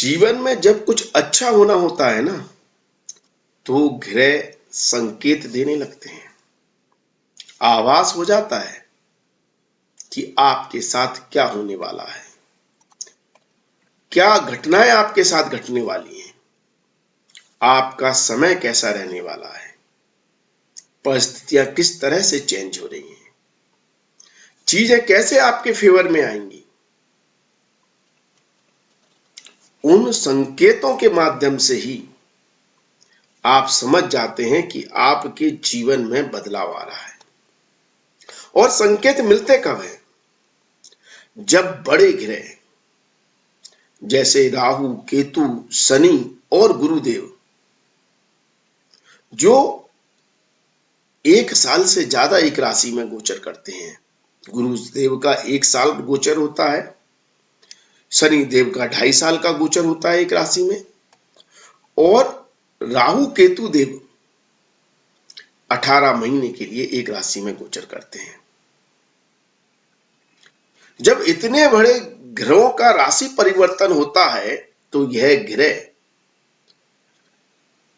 जीवन में जब कुछ अच्छा होना होता है ना, तो ग्रह संकेत देने लगते हैं। आभास हो जाता है कि आपके साथ क्या होने वाला है, क्या घटनाएं आपके साथ घटने वाली हैं, आपका समय कैसा रहने वाला है, परिस्थितियां किस तरह से चेंज हो रही हैं, चीजें कैसे आपके फेवर में आएंगी। उन संकेतों के माध्यम से ही आप समझ जाते हैं कि आपके जीवन में बदलाव आ रहा है। और संकेत मिलते कब हैं? जब बड़े ग्रह जैसे राहु, केतु, शनि और गुरुदेव, जो 1 साल से ज्यादा एक राशि में गोचर करते हैं। गुरुदेव का 1 साल गोचर होता है, शनि देव का 2.5 साल का गोचर होता है एक राशि में, और राहु केतु देव 18 महीने के लिए एक राशि में गोचर करते हैं। जब इतने बड़े ग्रहों का राशि परिवर्तन होता है, तो यह ग्रह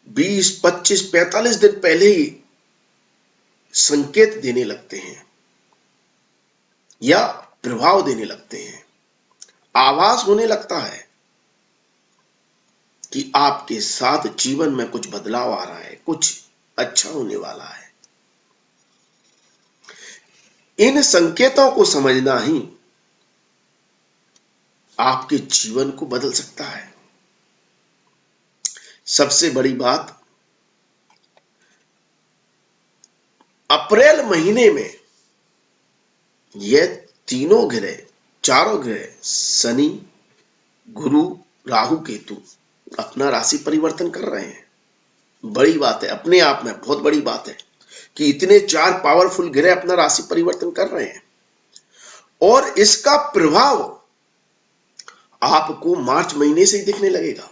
20, 25, 45 दिन पहले ही संकेत देने लगते हैं या प्रभाव देने लगते हैं। आभास होने लगता है कि आपके साथ जीवन में कुछ बदलाव आ रहा है, कुछ अच्छा होने वाला है। इन संकेतों को समझना ही आपके जीवन को बदल सकता है। सबसे बड़ी बात, अप्रैल महीने में यह चारों ग्रह शनि, गुरु, राहु, केतु अपना राशि परिवर्तन कर रहे हैं। बड़ी बात है, अपने आप में बहुत बड़ी बात है कि इतने 4 पावरफुल ग्रह अपना राशि परिवर्तन कर रहे हैं। और इसका प्रभाव आपको मार्च महीने से ही दिखने लगेगा।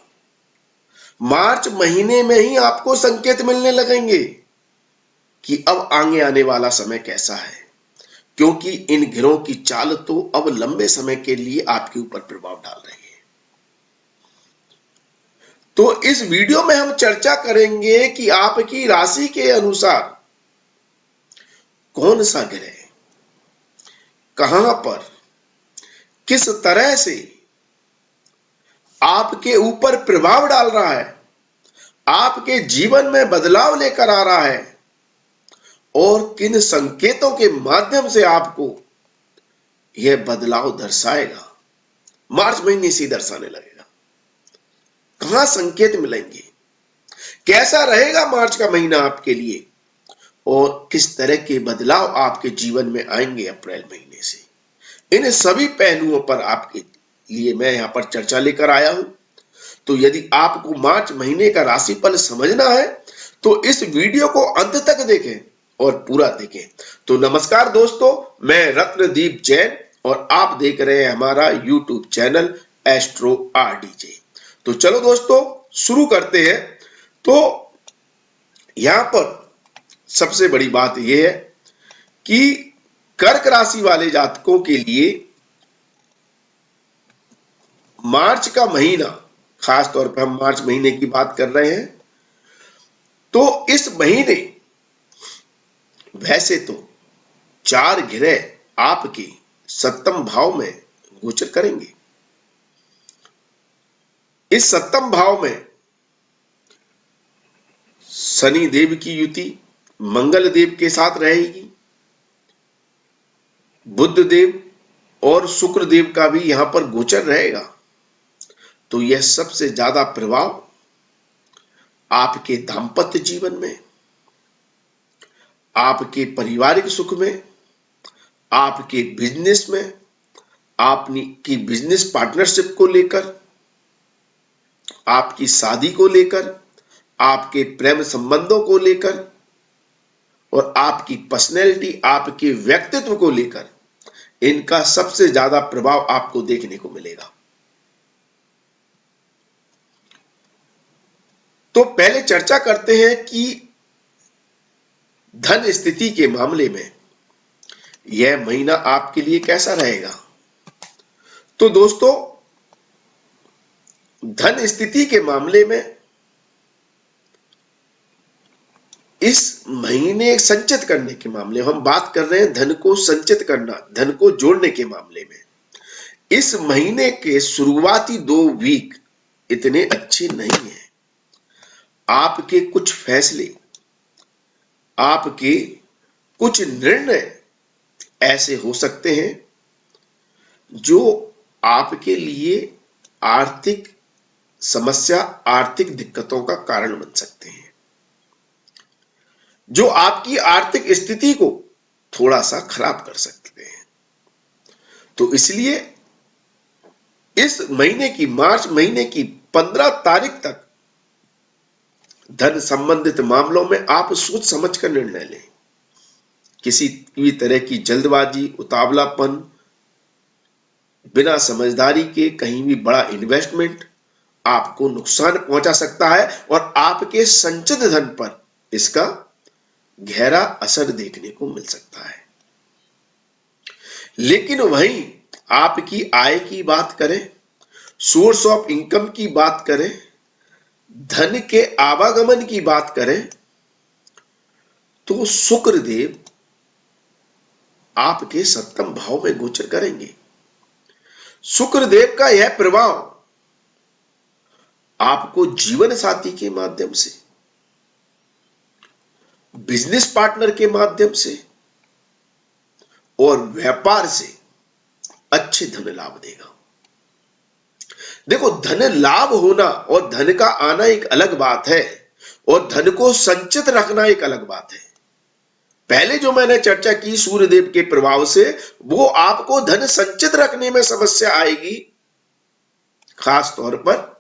मार्च महीने में ही आपको संकेत मिलने लगेंगे कि अब आगे आने वाला समय कैसा है, क्योंकि इन ग्रहों की चाल तो अब लंबे समय के लिए आपके ऊपर प्रभाव डाल रही है। तो इस वीडियो में हम चर्चा करेंगे कि आपकी राशि के अनुसार कौन सा ग्रह कहां पर किस तरह से आपके ऊपर प्रभाव डाल रहा है, आपके जीवन में बदलाव लेकर आ रहा है, और किन संकेतों के माध्यम से आपको यह बदलाव दर्शाएगा। मार्च महीने से दर्शाने लगेगा। कहां संकेत मिलेंगे, कैसा रहेगा मार्च का महीना आपके लिए, और किस तरह के बदलाव आपके जीवन में आएंगे अप्रैल महीने से। इन सभी पहलुओं पर आपके लिए मैं यहां पर चर्चा लेकर आया हूं। तो यदि आपको मार्च महीने का राशिफल समझना है तो इस वीडियो को अंत तक देखें और पूरा देखें। तो नमस्कार दोस्तों, मैं रत्नदीप जैन और आप देख रहे हैं हमारा यूट्यूब चैनल एस्ट्रो आरडीजे। तो चलो दोस्तों शुरू करते हैं। तो यहां पर सबसे बड़ी बात यह है कि कर्क राशि वाले जातकों के लिए मार्च का महीना, खास तौर पर हम मार्च महीने की बात कर रहे हैं, तो इस महीने वैसे तो 4 ग्रह आपके 7वें भाव में गोचर करेंगे। इस 7वें भाव में शनि देव की युति मंगल देव के साथ रहेगी, बुध देव और शुक्र देव का भी यहां पर गोचर रहेगा। तो यह सबसे ज्यादा प्रभाव आपके दांपत्य जीवन में, आपके पारिवारिक सुख में, आपके बिजनेस में, आपकी बिजनेस पार्टनरशिप को लेकर, आपकी शादी को लेकर, आपके प्रेम संबंधों को लेकर, और आपकी पर्सनैलिटी, आपके व्यक्तित्व को लेकर, इनका सबसे ज्यादा प्रभाव आपको देखने को मिलेगा। तो पहले चर्चा करते हैं कि धन स्थिति के मामले में यह महीना आपके लिए कैसा रहेगा। तो दोस्तों, धन स्थिति के मामले में इस महीने संचित करने के मामले हम बात कर रहे हैं, धन को संचित करना, धन को जोड़ने के मामले में इस महीने के शुरुआती 2 वीक इतने अच्छे नहीं हैं। आपके कुछ फैसले, आपके कुछ निर्णय ऐसे हो सकते हैं जो आपके लिए आर्थिक समस्या, आर्थिक दिक्कतों का कारण बन सकते हैं, जो आपकी आर्थिक स्थिति को थोड़ा सा खराब कर सकते हैं। तो इसलिए इस महीने की, मार्च महीने की 15 तारीख तक धन संबंधित मामलों में आप सोच समझ कर निर्णय लें। किसी भी तरह की जल्दबाजी, उतावलापन, बिना समझदारी के कहीं भी बड़ा इन्वेस्टमेंट आपको नुकसान पहुंचा सकता है और आपके संचित धन पर इसका गहरा असर देखने को मिल सकता है। लेकिन वहीं आपकी आय की बात करें, सोर्स ऑफ इनकम की बात करें, धन के आवागमन की बात करें, तो शुक्रदेव आपके 7वें भाव में गोचर करेंगे। शुक्रदेव का यह प्रभाव आपको जीवन साथी के माध्यम से, बिजनेस पार्टनर के माध्यम से और व्यापार से अच्छे धन लाभ देगा। देखो, धन लाभ होना और धन का आना एक अलग बात है और धन को संचित रखना एक अलग बात है। पहले जो मैंने चर्चा की सूर्यदेव के प्रभाव से, वो आपको धन संचित रखने में समस्या आएगी, खास तौर पर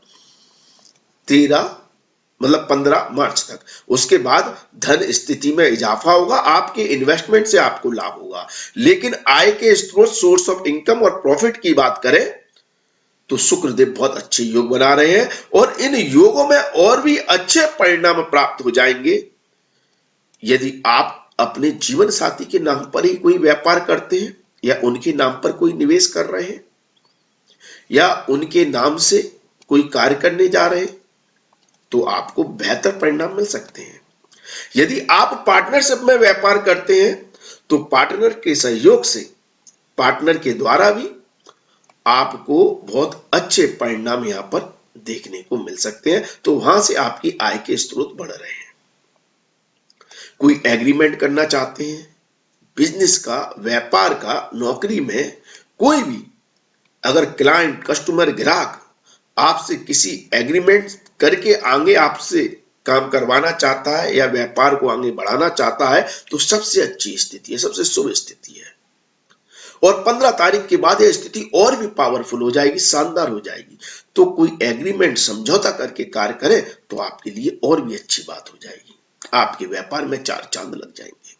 15 मार्च तक। उसके बाद धन स्थिति में इजाफा होगा, आपके इन्वेस्टमेंट से आपको लाभ होगा। लेकिन आय के स्रोत, सोर्स ऑफ इनकम और प्रॉफिट की बात करें तो शुक्रदेव बहुत अच्छे योग बना रहे हैं और इन योगों में और भी अच्छे परिणाम प्राप्त हो जाएंगे यदि आप अपने जीवन साथी के नाम पर ही कोई व्यापार करते हैं या उनके नाम पर कोई निवेश कर रहे हैं या उनके नाम से कोई कार्य करने जा रहे हैं, तो आपको बेहतर परिणाम मिल सकते हैं। यदि आप पार्टनरशिप में व्यापार करते हैं तो पार्टनर के सहयोग से, पार्टनर के द्वारा भी आपको बहुत अच्छे परिणाम यहां पर देखने को मिल सकते हैं। तो वहां से आपकी आय के स्रोत बढ़ रहे हैं। कोई एग्रीमेंट करना चाहते हैं, बिजनेस का, व्यापार का, नौकरी में कोई भी अगर क्लाइंट, कस्टमर, ग्राहक आपसे किसी एग्रीमेंट करके आगे आपसे काम करवाना चाहता है या व्यापार को आगे बढ़ाना चाहता है, तो सबसे अच्छी स्थिति है, सबसे शुभ स्थिति है। और 15 तारीख के बाद यह स्थिति और भी पावरफुल हो जाएगी, शानदार हो जाएगी। तो कोई एग्रीमेंट, समझौता करके कार्य करें तो आपके लिए और भी अच्छी बात हो जाएगी, आपके व्यापार में 4 चांद लग जाएंगे।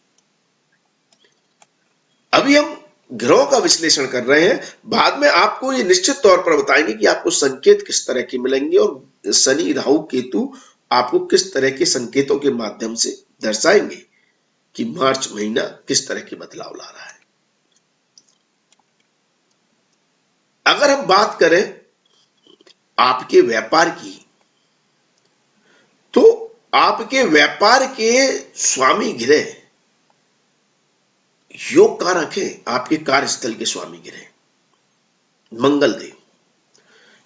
अभी हम ग्रहों का विश्लेषण कर रहे हैं, बाद में आपको ये निश्चित तौर पर बताएंगे कि आपको संकेत किस तरह के मिलेंगे और शनि, राहु, केतु आपको किस तरह के संकेतों के माध्यम से दर्शाएंगे कि मार्च महीना किस तरह के बदलाव ला रहा है। अगर हम बात करें आपके व्यापार की, तो आपके व्यापार के स्वामी ग्रह योग कारक है, आपके कार्यस्थल के स्वामी ग्रह मंगल देव,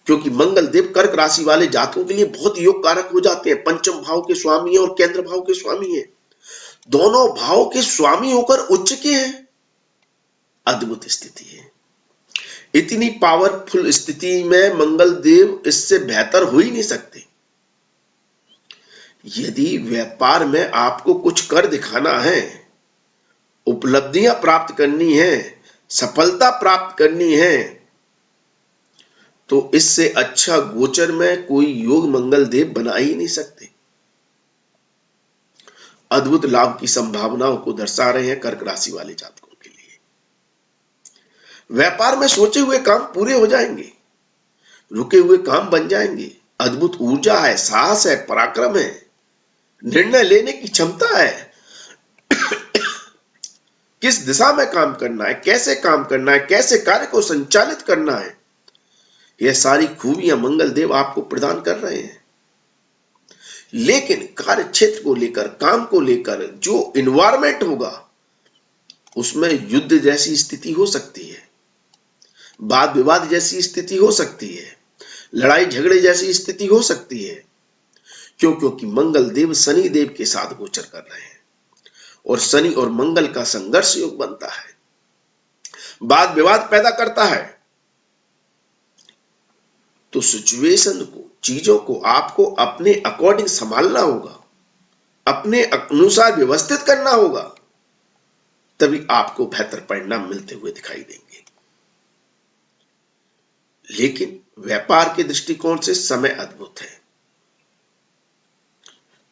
क्योंकि मंगल देव कर्क राशि वाले जातकों के लिए बहुत योग कारक हो जाते हैं। पंचम भाव के स्वामी है और केंद्र भाव के स्वामी है, दोनों भाव के स्वामी होकर उच्च के हैं। अद्भुत स्थिति है। इतनी पावरफुल स्थिति में मंगल देव इससे बेहतर हो ही नहीं सकते। यदि व्यापार में आपको कुछ कर दिखाना है, उपलब्धियां प्राप्त करनी है, सफलता प्राप्त करनी है, तो इससे अच्छा गोचर में कोई योग मंगल देव बना ही नहीं सकते। अद्भुत लाभ की संभावनाओं को दर्शा रहे हैं कर्क राशि वाले जातकों के लिए। व्यापार में सोचे हुए काम पूरे हो जाएंगे, रुके हुए काम बन जाएंगे। अद्भुत ऊर्जा है, साहस है, पराक्रम है, निर्णय लेने की क्षमता है। किस दिशा में काम करना है, कैसे काम करना है, कैसे कार्य को संचालित करना है, यह सारी खूबियां मंगल देव आपको प्रदान कर रहे हैं। लेकिन कार्य क्षेत्र को लेकर, काम को लेकर जो इन्वायरमेंट होगा उसमें युद्ध जैसी स्थिति हो सकती है, वाद विवाद जैसी स्थिति हो सकती है, लड़ाई झगड़े जैसी स्थिति हो सकती है। क्योंकि मंगल देव शनि देव के साथ गोचर कर रहे हैं और शनि और मंगल का संघर्ष योग बनता है, वाद विवाद पैदा करता है। तो सिचुएशन को, चीजों को आपको अपने अकॉर्डिंग संभालना होगा, अपने अनुसार व्यवस्थित करना होगा, तभी आपको बेहतर परिणाम मिलते हुए दिखाई देंगे। लेकिन व्यापार के दृष्टिकोण से समय अद्भुत है।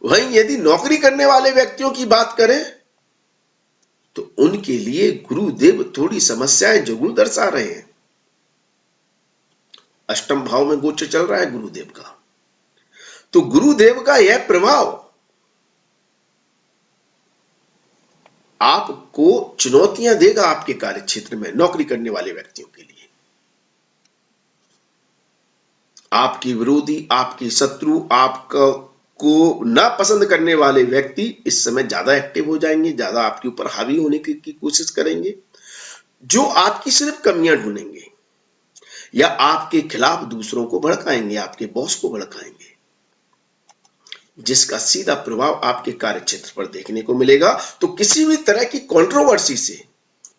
वहीं यदि नौकरी करने वाले व्यक्तियों की बात करें तो उनके लिए गुरुदेव थोड़ी समस्याएं जरूर दर्शा रहे हैं। अष्टम भाव में गोचर चल रहा है गुरुदेव का, तो गुरुदेव का यह प्रभाव आपको चुनौतियां देगा आपके कार्य क्षेत्र में। नौकरी करने वाले व्यक्तियों के लिए आपके विरोधी, आपके शत्रु, आपको ना पसंद करने वाले व्यक्ति इस समय ज्यादा एक्टिव हो जाएंगे, ज्यादा आपके ऊपर हावी होने की कोशिश करेंगे, जो आपकी सिर्फ कमियां ढूंढेंगे या आपके खिलाफ दूसरों को भड़काएंगे, आपके बॉस को भड़काएंगे, जिसका सीधा प्रभाव आपके कार्य क्षेत्र पर देखने को मिलेगा। तो किसी भी तरह की कंट्रोवर्सी से,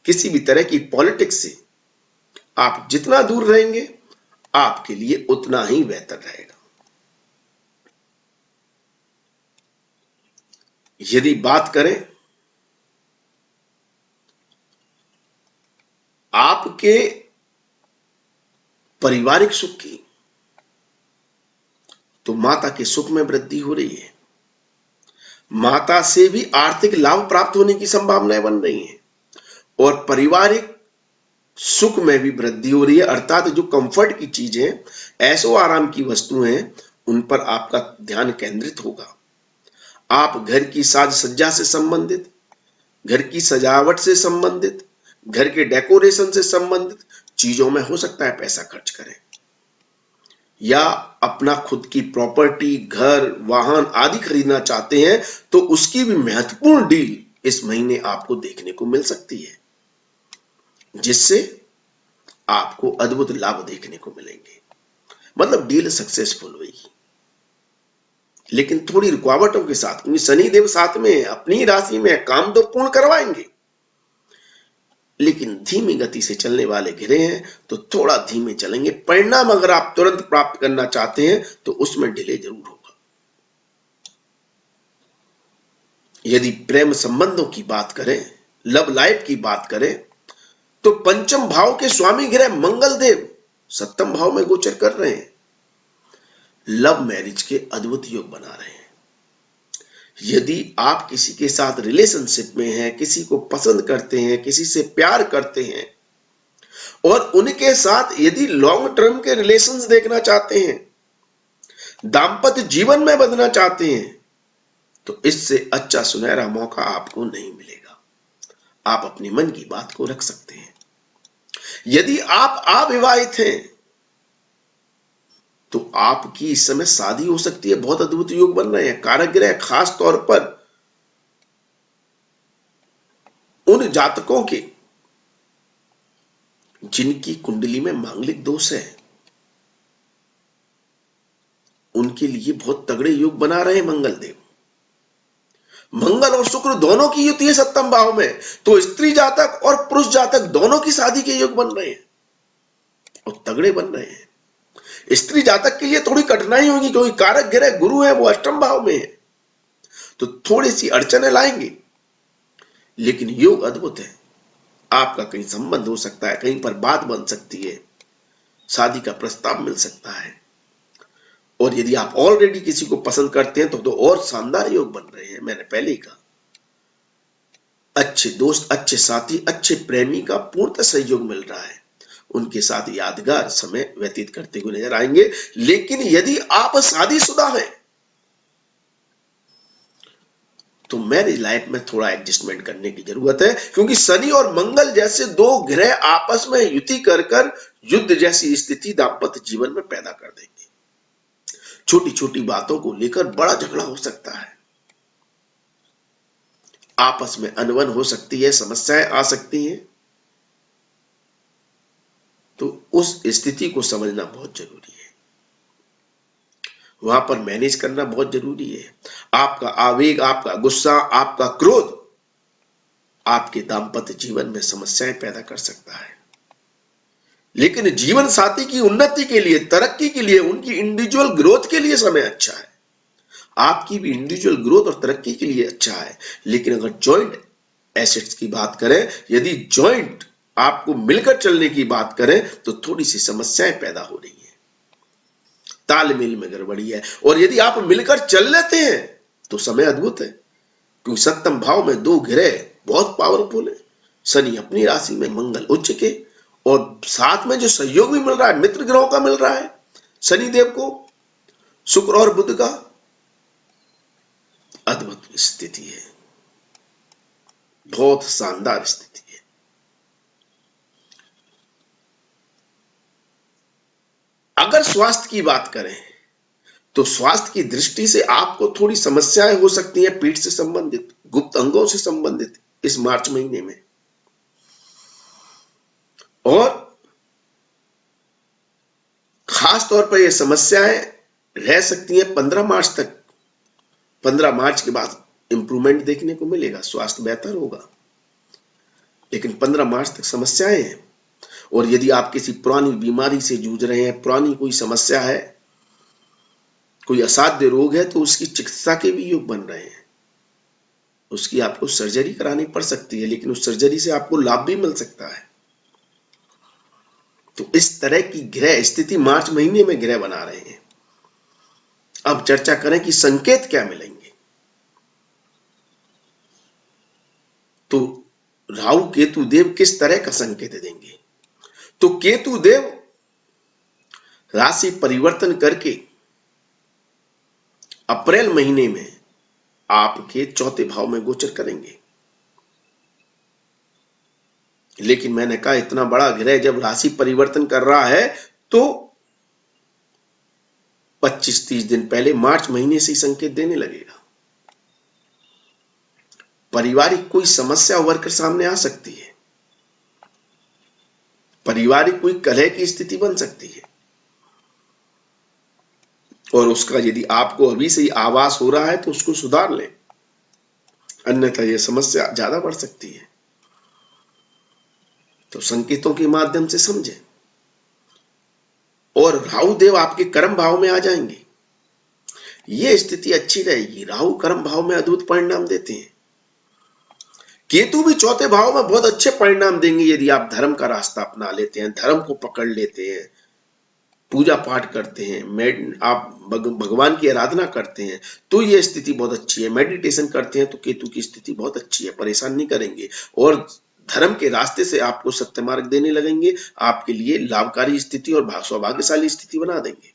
किसी भी तरह की पॉलिटिक्स से आप जितना दूर रहेंगे आपके लिए उतना ही बेहतर रहेगा। यदि बात करें आपके पारिवारिक सुख की, तो माता के सुख में वृद्धि हो रही है, माता से भी आर्थिक लाभ प्राप्त होने की संभावनाएं बन रही हैं और पारिवारिक सुख में भी वृद्धि हो रही है। अर्थात जो कंफर्ट की चीजें, ऐशो आराम की वस्तुएं हैं, उन पर आपका ध्यान केंद्रित होगा। आप घर की साज सज्जा से संबंधित, घर की सजावट से संबंधित, घर के डेकोरेशन से संबंधित चीजों में हो सकता है पैसा खर्च करें, या अपना खुद की प्रॉपर्टी, घर, वाहन आदि खरीदना चाहते हैं तो उसकी भी महत्वपूर्ण डील इस महीने आपको देखने को मिल सकती है, जिससे आपको अद्भुत लाभ देखने को मिलेंगे। मतलब डील सक्सेसफुल होगी, लेकिन थोड़ी रुकावटों के साथ, क्योंकि शनि देव साथ में अपनी राशि में, काम तो पूर्ण करवाएंगे लेकिन धीमी गति से चलने वाले घिरे हैं, तो थोड़ा धीमे चलेंगे। परिणाम अगर आप तुरंत प्राप्त करना चाहते हैं तो उसमें डिले जरूर होगा। यदि प्रेम संबंधों की बात करें, लव लाइफ की बात करें, तो पंचम भाव के स्वामी ग्रह मंगल देव सप्तम भाव में गोचर कर रहे हैं, लव मैरिज के अद्भुत योग बना रहे हैं। यदि आप किसी के साथ रिलेशनशिप में हैं, किसी को पसंद करते हैं, किसी से प्यार करते हैं और उनके साथ यदि लॉन्ग टर्म के रिलेशंस देखना चाहते हैं, दाम्पत्य जीवन में बदलना चाहते हैं, तो इससे अच्छा सुनहरा मौका आपको नहीं मिलेगा। आप अपने मन की बात को रख सकते हैं। यदि आप अविवाहित हैं तो आपकी इस समय शादी हो सकती है। बहुत अद्भुत योग बन रहे हैं। कारक ग्रह खास तौर पर उन जातकों के जिनकी कुंडली में मांगलिक दोष है, उनके लिए बहुत तगड़े योग बना रहे हैं मंगल देव। मंगल और शुक्र दोनों की युति है सप्तम भाव में, तो स्त्री जातक और पुरुष जातक दोनों की शादी के योग बन रहे हैं और तगड़े बन रहे हैं। स्त्री जातक के लिए थोड़ी कठिनाई होगी क्योंकि कारक ग्रह गुरु है, वो अष्टम भाव में है, तो थोड़ी सी अड़चने लाएंगे, लेकिन योग अद्भुत है। आपका कहीं संबंध हो सकता है, कहीं पर बात बन सकती है, शादी का प्रस्ताव मिल सकता है। और यदि आप ऑलरेडी किसी को पसंद करते हैं तो और शानदार योग बन रहे हैं। मैंने पहले ही कहा, अच्छे दोस्त, अच्छे साथी, अच्छे प्रेमी का पूर्ण सहयोग मिल रहा है। उनके साथ यादगार समय व्यतीत करते हुए नजर आएंगे। लेकिन यदि आप शादीशुदा हैं तो मैरिज लाइफ में थोड़ा एडजस्टमेंट करने की जरूरत है, क्योंकि शनि और मंगल जैसे दो ग्रह आपस में युति कर कर युद्ध जैसी स्थिति दाम्पत्य जीवन में पैदा कर देंगे। छोटी छोटी बातों को लेकर बड़ा झगड़ा हो सकता है, आपस में अनबन हो सकती है, समस्याएं आ सकती हैं। तो उस स्थिति को समझना बहुत जरूरी है, वहां पर मैनेज करना बहुत जरूरी है। आपका आवेग, आपका गुस्सा, आपका क्रोध आपके दाम्पत्य जीवन में समस्याएं पैदा कर सकता है। लेकिन जीवन साथी की उन्नति के लिए, तरक्की के लिए, उनकी इंडिविजुअल ग्रोथ के लिए समय अच्छा है। आपकी भी इंडिविजुअल ग्रोथ और तरक्की के लिए अच्छा है। लेकिन अगर जॉइंट एसेट्स की बात करें, यदि जॉइंट आपको मिलकर चलने की बात करें, तो थोड़ी सी समस्याएं पैदा हो रही है, तालमेल में गड़बड़ी है। और यदि आप मिलकर चल लेते हैं तो समय अद्भुत है, क्योंकि सप्तम भाव में दो ग्रह बहुत पावरफुल है। शनि अपनी राशि में, मंगल उच्च के, और साथ में जो सहयोग भी मिल रहा है मित्र ग्रहों का मिल रहा है शनि देव को, शुक्र और बुध का, अद्भुत स्थिति है, बहुत शानदार स्थिति है। अगर स्वास्थ्य की बात करें तो स्वास्थ्य की दृष्टि से आपको थोड़ी समस्याएं हो सकती हैं, पीठ से संबंधित, गुप्त अंगों से संबंधित इस मार्च महीने में। और खास तौर पर यह समस्याएं रह सकती हैं 15 मार्च तक। 15 मार्च के बाद इंप्रूवमेंट देखने को मिलेगा, स्वास्थ्य बेहतर होगा, लेकिन 15 मार्च तक समस्याएं हैं। और यदि आप किसी पुरानी बीमारी से जूझ रहे हैं, पुरानी कोई समस्या है, कोई असाध्य रोग है, तो उसकी चिकित्सा के भी योग बन रहे हैं। उसकी आपको सर्जरी करानी पड़ सकती है, लेकिन उस सर्जरी से आपको लाभ भी मिल सकता है। तो इस तरह की ग्रह स्थिति मार्च महीने में ग्रह बना रहे हैं। अब चर्चा करें कि संकेत क्या मिलेंगे। तो राहु केतु देव किस तरह का संकेत देंगे। तो केतु देव राशि परिवर्तन करके अप्रैल महीने में आपके चौथे भाव में गोचर करेंगे। लेकिन मैंने कहा, इतना बड़ा ग्रह जब राशि परिवर्तन कर रहा है तो 25-30 दिन पहले मार्च महीने से ही संकेत देने लगेगा। पारिवारिक कोई समस्या उभर कर सामने आ सकती है, पारिवारिक कोई कलह की स्थिति बन सकती है, और उसका यदि आपको अभी से ही आभास हो रहा है तो उसको सुधार लें, अन्यथा यह समस्या ज्यादा बढ़ सकती है। तो संकेतों के माध्यम से समझें। और राहु देव आपके कर्म भाव में आ जाएंगे, यह स्थिति अच्छी रहेगी। राहु कर्म भाव में अद्भुत परिणाम देते हैं। केतु भी चौथे भाव में बहुत अच्छे परिणाम देंगे यदि आप धर्म का रास्ता अपना लेते हैं, धर्म को पकड़ लेते हैं, पूजा पाठ करते हैं, आप भगवान की आराधना करते हैं, तो यह स्थिति बहुत अच्छी है। मेडिटेशन करते हैं तो केतु की स्थिति बहुत अच्छी है, परेशान नहीं करेंगे, और धर्म के रास्ते से आपको सत्य मार्ग देने लगेंगे, आपके लिए लाभकारी स्थिति और सौभाग्यशाली स्थिति बना देंगे।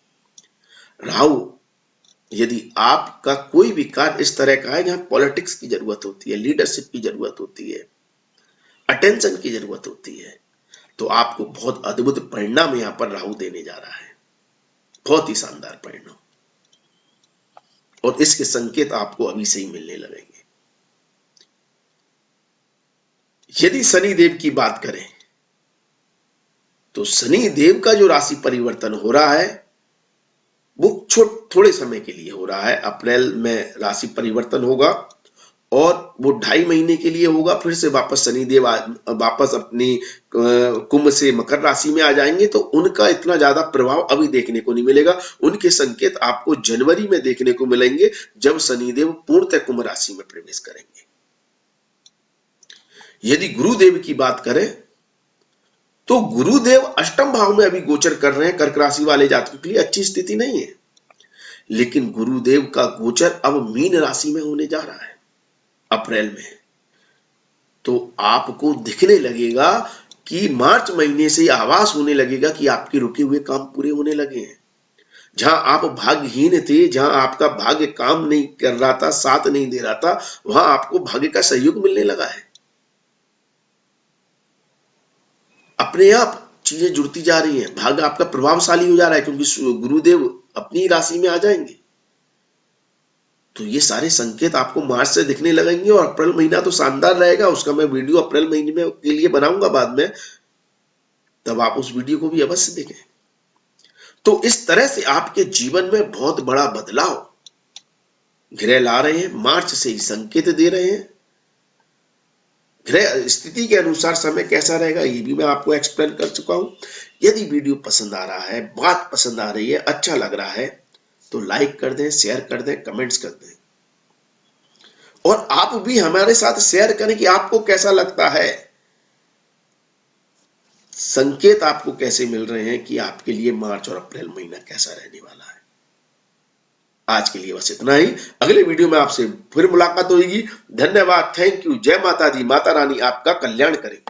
राहु यदि आपका कोई भी कार्य इस तरह का है जहां पॉलिटिक्स की जरूरत होती है, लीडरशिप की जरूरत होती है, अटेंशन की जरूरत होती है, तो आपको बहुत अद्भुत परिणाम यहां पर राहु देने जा रहा है, बहुत ही शानदार परिणाम। और इसके संकेत आपको अभी से ही मिलने लगेंगे। यदि शनि देव की बात करें तो शनि देव का जो राशि परिवर्तन हो रहा है वो थोड़े समय के लिए हो रहा है। अप्रैल में राशि परिवर्तन होगा और वो 2.5 महीने के लिए होगा, फिर से वापस शनिदेव वापस अपनी कुंभ से मकर राशि में आ जाएंगे, तो उनका इतना ज्यादा प्रभाव अभी देखने को नहीं मिलेगा। उनके संकेत आपको जनवरी में देखने को मिलेंगे, जब शनिदेव पूर्णतः कुंभ राशि में प्रवेश करेंगे। यदि गुरुदेव की बात करें तो गुरुदेव अष्टम भाव में अभी गोचर कर रहे हैं। कर्क राशि वाले जातकों के लिए अच्छी स्थिति नहीं है, लेकिन गुरुदेव का गोचर अब मीन राशि में होने जा रहा है अप्रैल में। तो आपको दिखने लगेगा कि मार्च महीने से आभास होने लगेगा कि आपके रुके हुए काम पूरे होने लगे हैं। जहां आप भाग्यहीन थे, जहां आपका भाग्य काम नहीं कर रहा था, साथ नहीं दे रहा था, वहां आपको भाग्य का सहयोग मिलने लगा है। अपने आप चीजें जुड़ती जा रही हैं, भाग्य आपका प्रभावशाली हो जा रहा है, क्योंकि गुरुदेव अपनी राशि में आ जाएंगे। तो ये सारे संकेत आपको मार्च से दिखने लगेंगे, और अप्रैल महीना तो शानदार रहेगा। उसका मैं वीडियो अप्रैल महीने में के लिए बनाऊंगा बाद में, तब आप उस वीडियो को भी अवश्य देखें। तो इस तरह से आपके जीवन में बहुत बड़ा बदलाव ग्रह ला रहे हैं, मार्च से ही संकेत दे रहे हैं। ग्रह स्थिति के अनुसार समय कैसा रहेगा ये भी मैं आपको एक्सप्लेन कर चुका हूं। यदि वीडियो पसंद आ रहा है, बात पसंद आ रही है, अच्छा लग रहा है, तो लाइक कर दें, शेयर कर दें, कमेंट्स कर दें, और आप भी हमारे साथ शेयर करें कि आपको कैसा लगता है, संकेत आपको कैसे मिल रहे हैं कि आपके लिए मार्च और अप्रैल महीना कैसा रहने वाला है। आज के लिए बस इतना ही। अगले वीडियो में आपसे फिर मुलाकात होगी। धन्यवाद, थैंक यू, जय माता दी, माता रानी आपका कल्याण करे।